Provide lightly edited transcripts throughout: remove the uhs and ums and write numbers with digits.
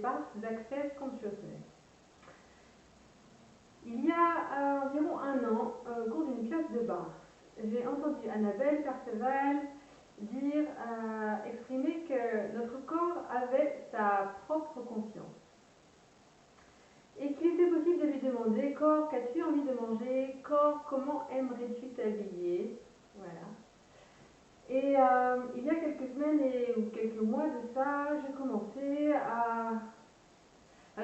Path d'Access Consciousness. Il y a environ un an, au cours d'une classe de basse, j'ai entendu Annabelle Perceval exprimer que notre corps avait sa propre conscience. Et qu'il était possible de lui demander: corps, qu'as-tu envie de manger? Corps, comment aimerais-tu t'habiller? Voilà. Et il y a quelques semaines ou quelques mois de ça, j'ai commencé à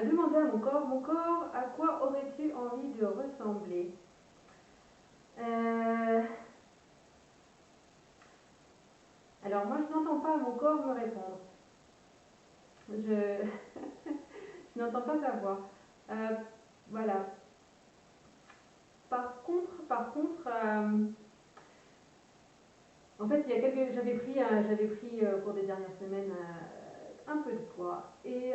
demander à mon corps, à quoi aurais-tu envie de ressembler? Alors moi, je n'entends pas mon corps me répondre. Je n'entends pas sa voix. Voilà. Par contre, en fait, j'avais pris au cours des dernières semaines un peu de poids. Et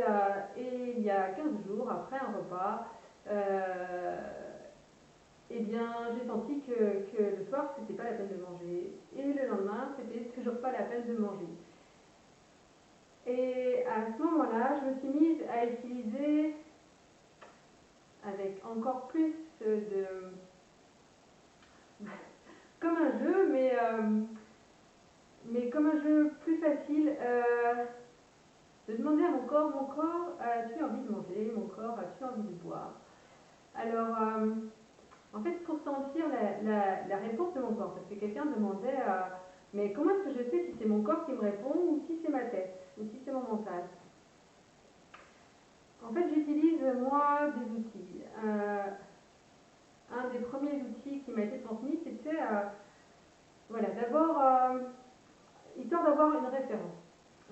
il y a 15 jours, après un repas, eh bien, j'ai senti que le soir, c'était pas la peine de manger. Et le lendemain, c'était toujours pas la peine de manger. Et à ce moment-là, je me suis mise à utiliser, avec encore plus de... comme un jeu, mais comme un jeu plus facile, de demander à mon corps, as-tu envie de manger? Mon corps, as-tu envie de boire? Alors, en fait, pour sentir la réponse de mon corps, parce que quelqu'un demandait, mais comment est-ce que je sais si c'est mon corps qui me répond ou si c'est ma tête, ou si c'est mon mental? En fait, j'utilise, moi, des outils. Un des premiers outils qui m'a été transmis, c'était, voilà, d'abord, histoire d'avoir une référence.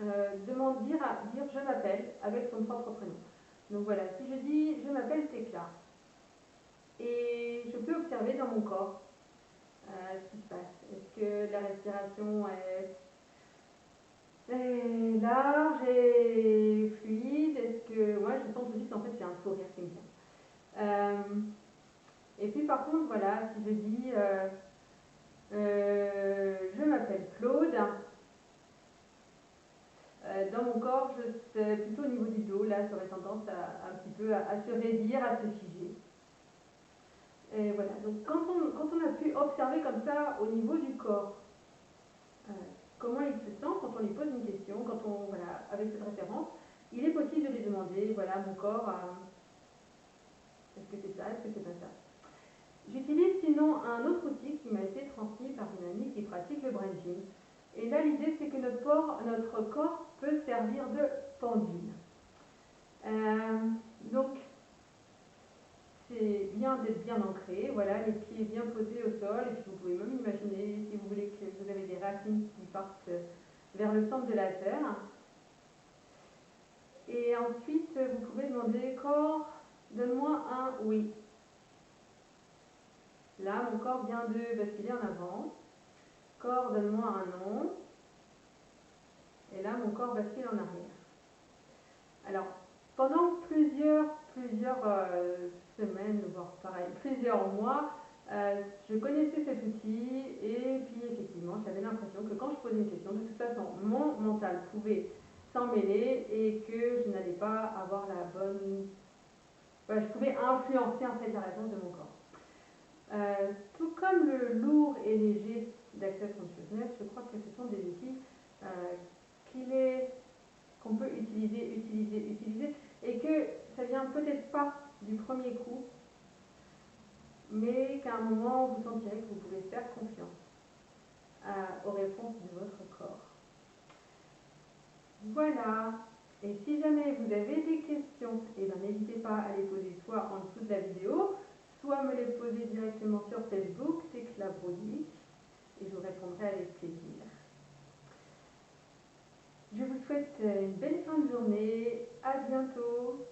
Dire je m'appelle avec son propre prénom. Donc voilà, si je dis je m'appelle Tecla, et je peux observer dans mon corps ce qui se passe. Est-ce que la respiration est large et fluide? Est-ce que moi je sens tout de suite, en fait, c'est un sourire qui me vient. Et puis par contre, voilà, si je dis je m'appelle Claude, dans mon corps, c'est plutôt au niveau du dos, là, ça aurait tendance un petit peu à se raidir, à se figer. Et voilà, donc quand on a pu observer comme ça au niveau du corps, comment il se sent quand on lui pose une question, voilà, avec cette référence, il est possible de lui demander, voilà, mon corps, est-ce que c'est ça, est-ce que c'est pas ça? J'utilise sinon un autre outil qui m'a été transmis par une amie qui pratique le brain gym. Et là, l'idée, c'est que notre corps peut servir de pendule. Donc, c'est bien d'être bien ancré, voilà, les pieds bien posés au sol, et puis vous pouvez même imaginer, si vous voulez, que vous avez des racines qui partent vers le centre de la terre. Et ensuite, vous pouvez demander: corps, donne-moi un oui. Là, mon corps vient de basculer en avant. Corps, donne-moi un non. Et là, mon corps bascule en arrière. Alors, pendant plusieurs semaines, voire pareil, plusieurs mois, je connaissais cet outil, et puis effectivement, j'avais l'impression que quand je posais une question, de toute façon, mon mental pouvait s'en mêler et que je n'allais pas avoir la bonne... Voilà, je pouvais influencer en fait la réponse de mon corps. Tout comme le lourd et léger d'Access Consciousness, je crois que ce sont des outils qu'on peut utiliser, et que ça vient peut-être pas du premier coup, mais qu'à un moment vous sentirez que vous pouvez faire confiance aux réponses de votre corps. Voilà. Et si jamais vous avez des questions, eh bien, n'hésitez pas à les poser soit en dessous de la vidéo, soit me les poser directement sur Facebook, Tecla Brodick, et je vous répondrai avec plaisir. Je vous souhaite une belle fin de journée, à bientôt.